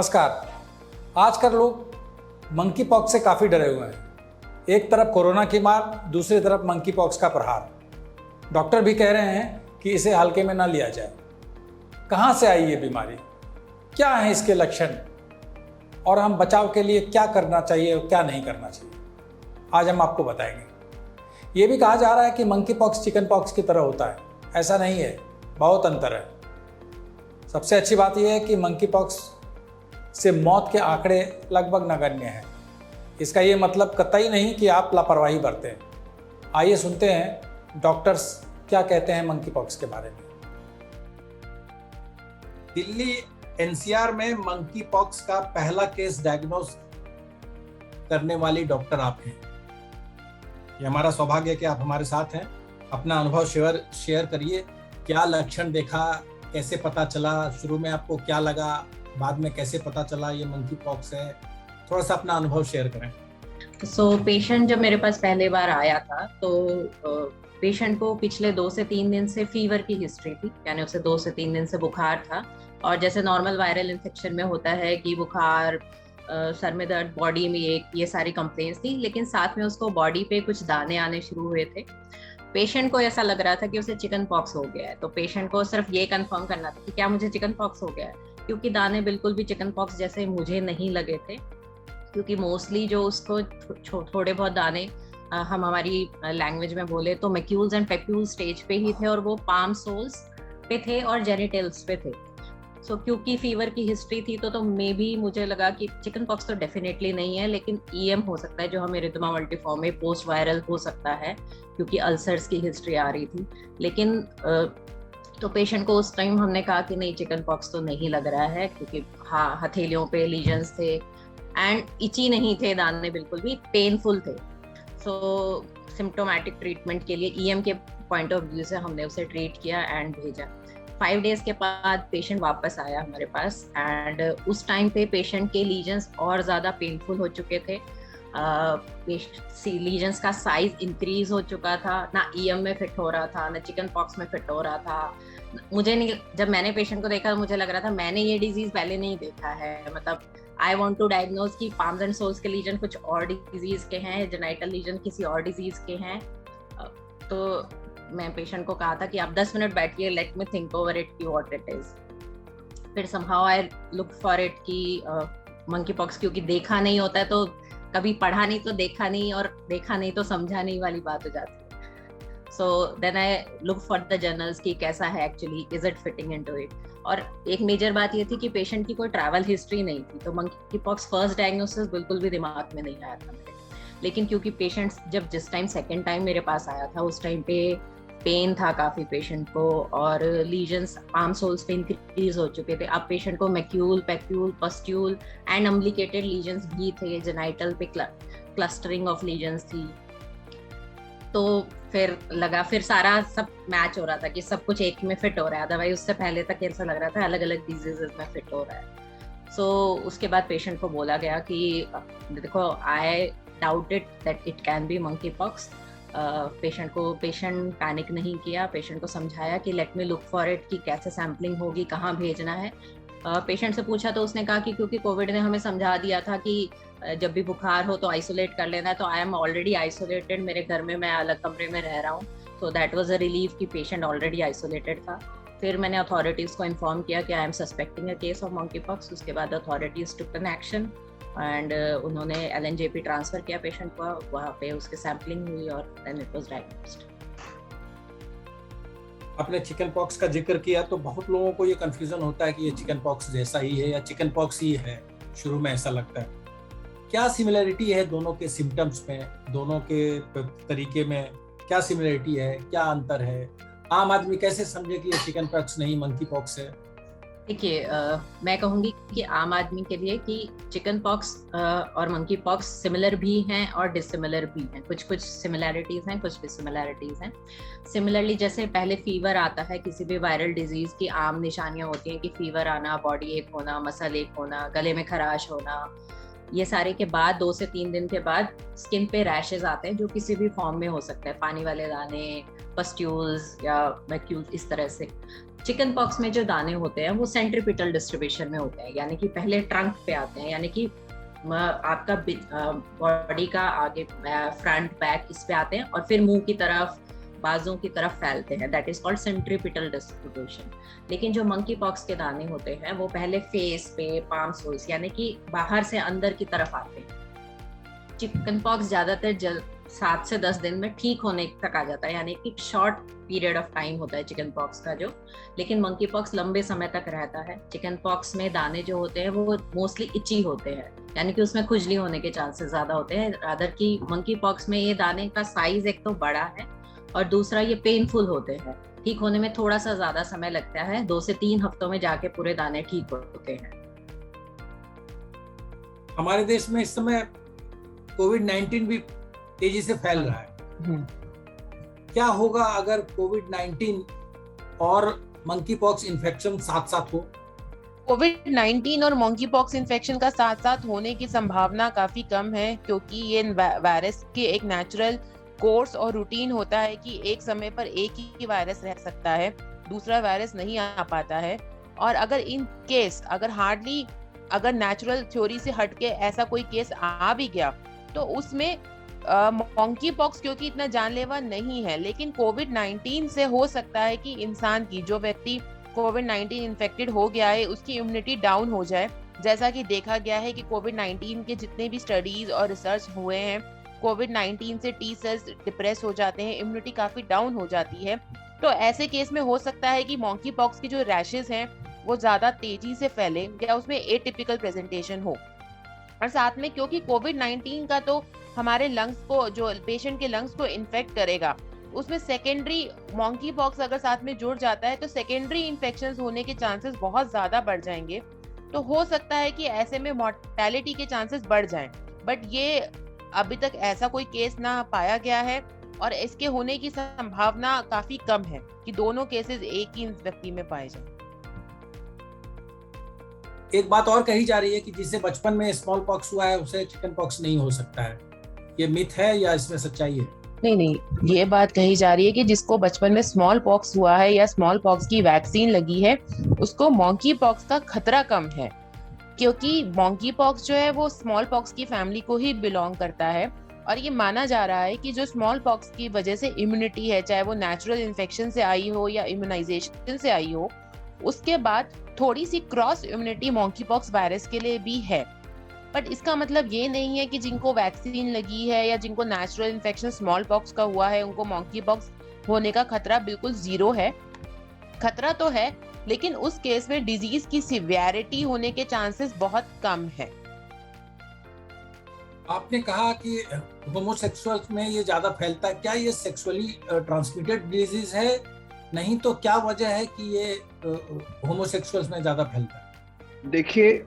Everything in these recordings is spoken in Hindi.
नमस्कार। आजकल लोग मंकी पॉक्स से काफ़ी डरे हुए हैं। एक तरफ कोरोना की मार, दूसरी तरफ मंकी पॉक्स का प्रहार। डॉक्टर भी कह रहे हैं कि इसे हल्के में ना लिया जाए। कहाँ से आई ये बीमारी, क्या है इसके लक्षण और हम बचाव के लिए क्या करना चाहिए और क्या नहीं करना चाहिए, आज हम आपको बताएंगे। ये भी कहा जा रहा है कि मंकी पॉक्स चिकन पॉक्स की तरह होता है। ऐसा नहीं है, बहुत अंतर है। सबसे अच्छी बात यह है कि मंकी पॉक्स से मौत के आंकड़े लगभग नगण्य हैं। इसका ये मतलब कतई नहीं कि आप लापरवाही बरतें। आइए सुनते हैं डॉक्टर्स क्या कहते हैं मंकी पॉक्स के बारे में। दिल्ली एनसीआर में मंकी पॉक्स का पहला केस डायग्नोस करने वाली डॉक्टर आप हैं। ये हमारा सौभाग्य है कि आप हमारे साथ हैं। अपना अनुभव शेयर करिए। क्या लक्षण देखा, कैसे पता चला, शुरू में आपको क्या लगा, बाद में कैसे पता चला ये मंकी पॉक्स है, थोड़ा सा अपना अनुभव शेयर करें। पेशेंट जब मेरे पास पहले बार आया था तो पेशेंट को पिछले 2 से 3 दिन से फीवर की हिस्ट्री थी, यानी उसे 2 से 3 दिन से बुखार था। और जैसे नॉर्मल वायरल इन्फेक्शन में होता है कि बुखार, सर में दर्द, बॉडी में एक, ये सारी कंप्लेंट्स थी, लेकिन साथ में उसको बॉडी पे कुछ दाने आने शुरू हुए थे। पेशेंट को ऐसा लग रहा था कि उसे चिकन पॉक्स हो गया है, तो पेशेंट को सिर्फ ये कंफर्म करना था कि क्या मुझे चिकन पॉक्स हो गया है, क्योंकि दाने बिल्कुल भी चिकन पॉक्स जैसे मुझे नहीं लगे थे। क्योंकि मोस्टली जो उसको थोड़े बहुत दाने हम हमारी लैंग्वेज में बोले तो मैक्यूल्स एंड पेप्यूल्स स्टेज पे ही थे, और वो पाम सोल्स पे थे और जेनिटल्स पे थे। क्योंकि फीवर की हिस्ट्री थी तो मे भी मुझे लगा कि चिकन पॉक्स तो डेफिनेटली नहीं है, लेकिन ईएम हो सकता है, जो हमें इरिथेमा मल्टीफॉर्म में पोस्ट वायरल हो सकता है, क्योंकि अल्सर्स की हिस्ट्री आ रही थी। लेकिन तो पेशेंट को उस टाइम हमने कहा कि नहीं, चिकन पॉक्स तो नहीं लग रहा है, क्योंकि हाँ, हथेलियों पे लीजन्स थे एंड इची नहीं थे दाने, बिल्कुल भी पेनफुल थे। सिम्टोमेटिक ट्रीटमेंट के लिए ईएम के पॉइंट ऑफ व्यू से हमने उसे ट्रीट किया एंड भेजा। 5 डेज के बाद पेशेंट वापस आया हमारे पास, एंड उस टाइम पे पेशेंट के लीजन्स और ज़्यादा पेनफुल हो चुके थे। लीजन्स का साइज इंक्रीज हो चुका था, ना ईएम में फिट हो रहा था, ना चिकन पॉक्स में फिट हो रहा था। मुझे नहीं, जब मैंने पेशेंट को देखा मुझे लग रहा था मैंने ये डिजीज पहले नहीं देखा है। मतलब आई वांट टू डायग्नोज कि पाम्स एंड सोल्स के लीजन कुछ और डिजीज के हैं, जेनाइटल लीजन किसी और डिजीज के हैं। तो मैं पेशेंट को कहा था कि आप 10 मिनट बैठिए, let me think over it कि व्हाट इट इज। फिर somehow I look for it कि मंकी पॉक्स, क्योंकि देखा नहीं होता है तो कभी पढ़ा नहीं तो देखा नहीं, और देखा नहीं तो समझा नहीं वाली बात हो जाती है। So then I look for the journals कि कैसा है actually, is it fitting into it. और एक मेजर बात ये थी कि पेशेंट की कोई ट्रैवल हिस्ट्री नहीं थी, तो मंकी पॉक्स फर्स्ट डायग्नोसिस बिल्कुल भी दिमाग में नहीं आया था मेरे। लेकिन क्योंकि पेशेंट जब जिस टाइम सेकेंड टाइम मेरे पास आया था, उस टाइम पे पेन था काफी पेशेंट को, और लीजन्स पाम सोल्स पे इंक्रीज हो चुके थे। अब पेशेंट को मैक्यूल, पैक्यूल, पस्ट्यूल एंड अम्ब्लिकेटेड लीजन्स भी थे, जेनाइटल पे क्लस्टरिंग ऑफ लीजन्स थी। तो फिर सारा सब मैच हो रहा था कि सब कुछ एक में फिट हो रहा है, अदरवाइज उससे पहले तक ऐसा लग रहा था अलग अलग डिजीजेस में फिट हो रहा है। उसके बाद पेशेंट को बोला गया कि देखो, आई doubted that it can be monkey pox. Patient panic नहीं किया, पेशेंट को समझाया कि let me look for it कि कैसे सैम्पलिंग होगी, कहाँ भेजना है। पेशेंट से पूछा तो उसने कहा कि क्योंकि कोविड ने हमें समझा दिया था कि जब भी बुखार हो तो आइसोलेट कर लेना है, तो आई एम ऑलरेडी आइसोलेटेड, मेरे घर में मैं अलग कमरे में रह रहा हूँ। So that was a relief कि पेशेंट ऑलरेडी आइसोलेटेड था। फिर मैंने अथॉरिटीज़ को इन्फॉर्म किया कि I am suspecting a case of monkey pox. उसके बाद authorities took an action and उन्होंने LNJP ट्रांसफर किया पेशेंट को, वहाँ पे उसकी सैम्पलिंग हुई और देन इट वाज डायग्नोस्ड। आपने चिकन पॉक्स का जिक्र किया तो बहुत लोगों को ये कंफ्यूजन होता है कि ये चिकन पॉक्स जैसा ही है या चिकन पॉक्स ही है, शुरू में ऐसा लगता है। क्या सिमिलरिटी है दोनों के सिम्टम्स में, दोनों के तरीके में क्या सिमिलरिटी है, क्या अंतर है? आम आदमी कैसे समझे कि ये चिकन पॉक्स नहीं मंकी पॉक्स है? देखिए, मैं कहूँगी कि आम आदमी के लिए कि चिकन पॉक्स और मंकी पॉक्स सिमिलर भी हैं और डिसिमिलर भी हैं। कुछ सिमिलैरिटीज़ हैं, कुछ डिसिमिलैरिटीज़ हैं। सिमिलरली जैसे पहले फीवर आता है, किसी भी वायरल डिजीज़ की आम निशानियाँ होती हैं कि फीवर आना, बॉडी एक होना, मसल एक होना, गले में खराश होना, ये सारे के बाद 2 से 3 दिन के बाद स्किन पे रैशेज आते हैं, जो किसी भी फॉर्म में हो सकता है, पानी वाले दाने, पस्ट्यूल्स या वैक्यूल्स, इस तरह से। चिकन पॉक्स में जो दाने होते हैं वो सेंट्रीपिटल डिस्ट्रीब्यूशन में होते हैं, यानी कि पहले ट्रंक पे आते हैं, यानी कि आपका बॉडी का आगे फ्रंट बैक इस पे आते हैं और फिर मुंह की तरफ, बाजों की तरफ फैलते हैं। That is called centripetal distribution. लेकिन जो मंकी पॉक्स के दाने होते हैं वो पहले फेस पे, पाम सोल्स, यानी कि बाहर से अंदर की तरफ आते हैं। चिकन पॉक्स ज्यादातर 7 से 10 दिन में ठीक होने तक आ जाता है, यानी कि शॉर्ट पीरियड ऑफ टाइम होता है चिकन पॉक्स का जो। लेकिन मंकी पॉक्स लंबे समय तक रहता है। चिकन पॉक्स में दाने जो होते हैं वो मोस्टली इची होते हैं, यानी कि उसमें खुजली होने के चांसेस ज्यादा होते हैं, रादर की मंकी पॉक्स में ये दाने का साइज एक तो बड़ा है और दूसरा ये पेनफुल होते हैं। ठीक होने में थोड़ा सा ज्यादा समय लगता है, 2 से 3 हफ्तों में जाके पूरे दाने ठीक होते हैं। हमारे देश में इस समय कोविड-19 भी तेजी से फैल रहा है। क्या होगा अगर कोविड-19 और मंकी पॉक्स इन्फेक्शन साथ साथ हो? कोविड-19 और मंकी पॉक्स इन्फेक्शन का साथ साथ होने की संभावना काफी कम है, क्योंकि ये वायरस के एक नेचुरल कोर्स और रूटीन होता है कि एक समय पर एक ही वायरस रह सकता है, दूसरा वायरस नहीं आ पाता है। और अगर इन केस अगर नेचुरल थ्योरी से हटके ऐसा कोई केस आ भी गया तो उसमें मंकी पॉक्स क्योंकि इतना जानलेवा नहीं है, लेकिन कोविड-19 से हो सकता है कि इंसान की, जो व्यक्ति कोविड-19 इन्फेक्टेड हो गया है, उसकी इम्यूनिटी डाउन हो जाए। जैसा कि देखा गया है कि कोविड-19 के जितने भी स्टडीज और रिसर्च हुए हैं, कोविड-19 से टी सेल्स डिप्रेस हो जाते हैं, इम्यूनिटी काफी डाउन हो जाती है। तो ऐसे केस में हो सकता है कि मंकी पॉक्स के जो रैशेस हैं वो ज्यादा तेजी से फैले या उसमें एटिपिकल प्रेजेंटेशन हो। और साथ में क्योंकि कोविड-19 का तो हमारे लंग्स को, जो पेशेंट के लंग्स को इन्फेक्ट करेगा, उसमें सेकेंडरी मंकी पॉक्स अगर साथ में जुड़ जाता है तो सेकेंडरी इन्फेक्शंस होने के चांसेस बहुत ज्यादा बढ़ जाएंगे। तो हो सकता है कि ऐसे में मॉर्टेलिटी के चांसेस बढ़ जाएं, बट ये अभी तक ऐसा कोई केस ना पाया गया है और इसके होने की संभावना काफी कम है कि दोनों केसेस एक ही व्यक्ति में पाए जाएं। एक बात और कही जा रही है कि जिसे बचपन में स्मॉल पॉक्स हुआ है उसे चिकन पॉक्स नहीं हो सकता है। ये मिथ है या इसमें सच्चाई है? नहीं, ये बात कही जा रही है कि जिसको बचपन में स्मॉल पॉक्स हुआ है या स्मॉल पॉक्स की वैक्सीन लगी है, उसको मंकी पॉक्स का खतरा कम है, क्योंकि मंकी पॉक्स जो है वो स्मॉल पॉक्स की फैमिली को ही बिलोंग करता है। और ये माना जा रहा है कि जो स्मॉल पॉक्स की वजह से इम्यूनिटी है, चाहे वो नेचुरल इन्फेक्शन से आई हो या इम्यूनाइजेशन से आई हो, उसके बाद थोड़ी सी cross immunity monkeypox virus के लिए भी है। बट इसका मतलब ये नहीं है कि जिनको वैक्सीन लगी है या जिनको नेचुरल इन्फेक्शन स्मॉल पॉक्स का हुआ है उनको मंकी पॉक्स होने का खतरा बिल्कुल जीरो है। खतरा तो है, लेकिन उस केस में डिजीज की सिवियरिटी होने के चांसेस बहुत कम है। आपने कहा कि होमोसेक्सुअल्स में ये ज्यादा फैलता है। क्या ये सेक्सुअली ट्रांसमिटेड डिजीज है? नहीं तो क्या वजह है कि ये होमोसेक्सुअल्स में ज्यादा फैलता है? देखिए,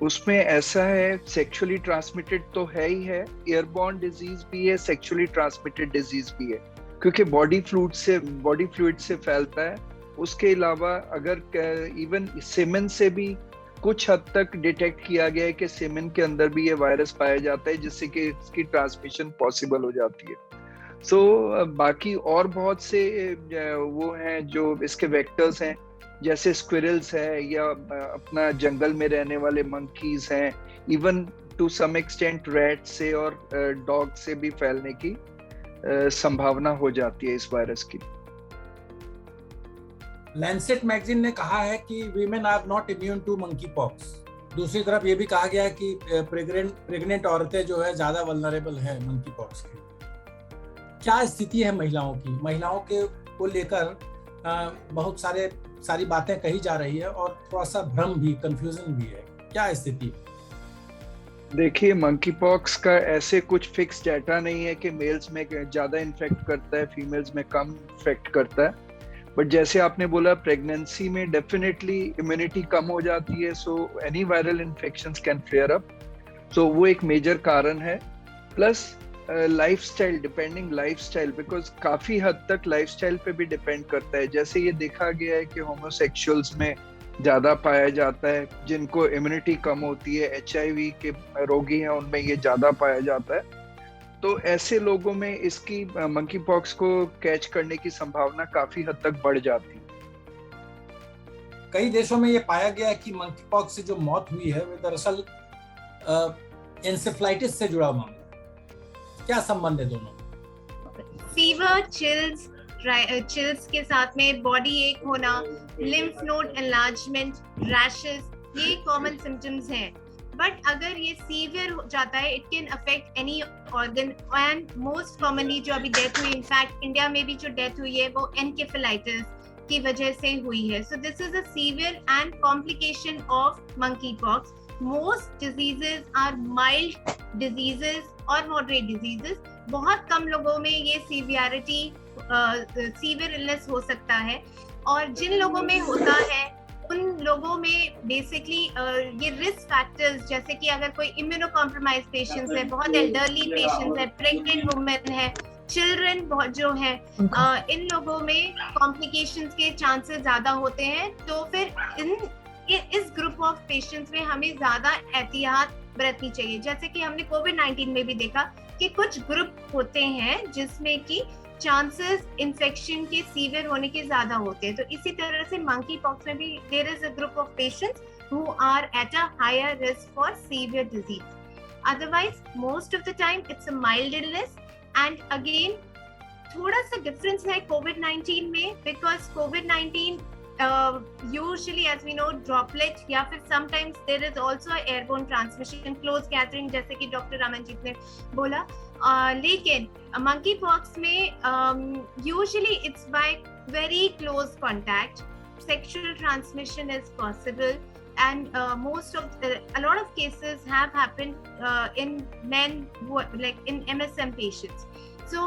उसमें ऐसा है, सेक्सुअली ट्रांसमिटेड तो है ही है, एयरबॉर्न डिजीज भी है, सेक्सुअली ट्रांसमिटेड डिजीज भी है, क्योंकि बॉडी फ्लूइड से फैलता है। उसके अलावा अगर इवन सेमन से भी कुछ हद तक डिटेक्ट किया गया है कि सेमन के अंदर भी ये वायरस पाया जाता है, जिससे कि इसकी ट्रांसमिशन पॉसिबल हो जाती है। बाकी और बहुत से वो हैं जो इसके वेक्टर्स हैं, जैसे स्क्विरल्स है या अपना जंगल में रहने वाले मंकीज हैं, even to some extent rat से और डॉग से भी फैलने की संभावना हो जाती है इस वायरस की। लैंसेट मैगजीन ने कहा है कि women are not immune to monkey pox. दूसरी तरफ ये भी कहा गया है कि प्रेग्नेंट औरतें जो है ज्यादा वल्नरेबल है मंकी पॉक्स की। क्या स्थिति है महिलाओं के को लेकर? बहुत सारी बातें कही जा रही है और थोड़ा सा भ्रम भी, कंफ्यूजन भी है। क्या स्थिति? देखिए, मंकी पॉक्स का ऐसे कुछ फिक्स डाटा नहीं है कि मेल्स में ज्यादा इन्फेक्ट करता है, फीमेल्स में कम इन्फेक्ट करता है। बट जैसे आपने बोला, प्रेगनेंसी में डेफिनेटली इम्यूनिटी कम हो जाती है, so any viral infections can flare up. So वो एक मेजर कारण है। Plus lifestyle, depending lifestyle, because काफी हद तक लाइफस्टाइल पे भी डिपेंड करता है। जैसे ये देखा गया है कि होमोसेक्सुअल्स में ज्यादा पाया जाता है, जिनको इम्यूनिटी कम होती है, HIV के रोगी हैं उनमें ये ज्यादा पाया जाता है। तो ऐसे लोगों में इसकी मंकी पॉक्स को कैच करने की संभावना काफी हद तक बढ़ जाती है। कई देशों में ये पाया गया है कि मंकी पॉक्स से जो मौत हुई है वो दरअसल एंसेफ्लाइटिस से जुड़ा मामला है। क्या संबंध है दोनों? फीवर, चिल्स के साथ में बॉडी एक होना, लिम्फ नोड एनलार्जमेंट, रैशेस, ये कॉमन सिम्टम्स हैं। बट अगर ये सीवियर हो जाता है, it can affect any organ, and most commonly जो अभी डेथ हुई, इनफैक्ट इंडिया में भी जो डेथ हुई है वो एनकेफेलाइटिस की वजह से हुई है। So this is a severe and complication of monkey pox. Most diseases are mild diseases और मॉडरेट डिजीजेस। बहुत कम लोगों में ये सीवियर इलनेस हो सकता है, और जिन लोगों में होता है उन लोगों में बेसिकली ये रिस्क फैक्टर्स, जैसे कि अगर कोई इम्यूनो कॉम्प्रोमाइज पेशेंट्स है, बहुत एल्डरली पेशेंट्स है, प्रेग्नेंट वुमेन है, चिल्ड्रन बहुत जो है, इन लोगों में कॉम्प्लिकेशंस के चांसेस ज्यादा होते हैं। तो फिर इस ग्रुप ऑफ पेशेंट्स में हमें ज्यादा एहतियात बरतनी चाहिए। जैसे कि हमने कोविड-19 में भी देखा कि कुछ ग्रुप होते हैं जिसमें कि चांसेस इन्फेक्शन के सीवियर होने के ज्यादा होते हैं। तो इसी तरह से मंकी पॉक्स में भी there is a group of patients who are at a higher risk for severe disease. Otherwise most of the time it's a mild illness. And again थोड़ा सा डिफरेंस है कोविड-19 में, बिकॉज कोविड-19 usually, as we know, droplet या फिर sometimes there is also a airborne transmission, close gathering, जैसे कि डॉक्टर रामनजीत ने बोला। लेकिन monkey pox में usually it's by very close contact. Sexual transmission is possible, and a lot of cases have happened in men who like in MSM patients. So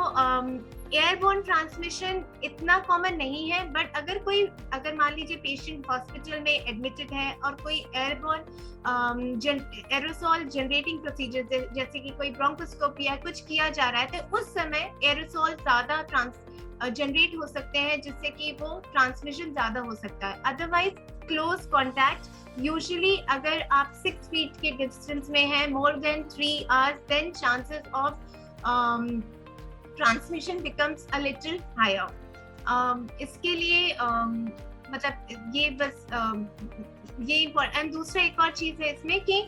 airborne transmission इतना कॉमन नहीं है, बट अगर मान लीजिए पेशेंट हॉस्पिटल में एडमिटेड है और कोई एयरबोर्न एरोसॉल जनरेटिंग प्रोसीजर जैसे कि कोई ब्रोंकोस्कोपी या कुछ किया जा रहा है, तो उस समय एरोसॉल ज्यादा जनरेट हो सकते हैं, जिससे कि वो ट्रांसमिशन ज्यादा हो सकता है। अदरवाइज क्लोज कॉन्टैक्ट यूजुअली अगर आप 6 फीट के डिस्टेंस में है more than 3 hours, then chances of transmission becomes a little higher. इसके लिए मतलब ये बस ये एंड दूसरा एक और चीज है इसमें कि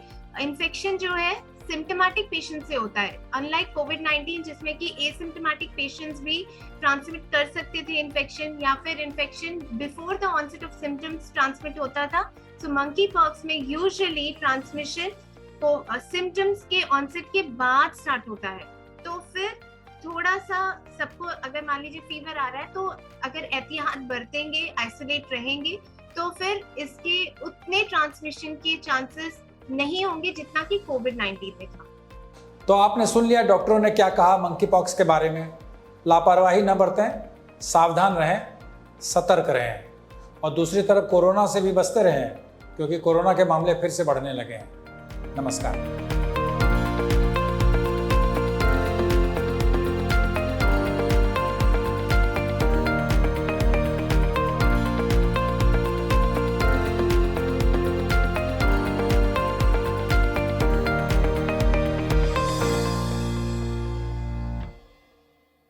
इन्फेक्शन जो है सिम्टोमेटिक पेशेंट से होता है, अनलाइक कोविड-19 जिसमें कि एसिम्टोमेटिक पेशेंट्स भी ट्रांसमिट कर सकते थे इन्फेक्शन, या फिर infection before the onset of symptoms transmit होता था। सो मंकी पॉक्स में यूजुअली ट्रांसमिशन को सिम्टम्स के ऑनसेट के बाद स्टार्ट होता है। तो फिर थोड़ा सा सबको अगर मान लीजिए फीवर आ रहा है, तो अगर एहतियात बरतेंगे, आइसोलेट रहेंगे, तो फिर इसके उतने ट्रांसमिशन के चांसेस नहीं होंगे जितना कि कोविड-19 में था। तो आपने सुन लिया डॉक्टरों ने क्या कहा मंकी पॉक्स के बारे में। लापरवाही न बरतें, सावधान रहें, सतर्क रहें, और दूसरी तरफ कोरोना से भी बचते रहें, क्योंकि कोरोना के मामले फिर से बढ़ने लगे हैं। नमस्कार।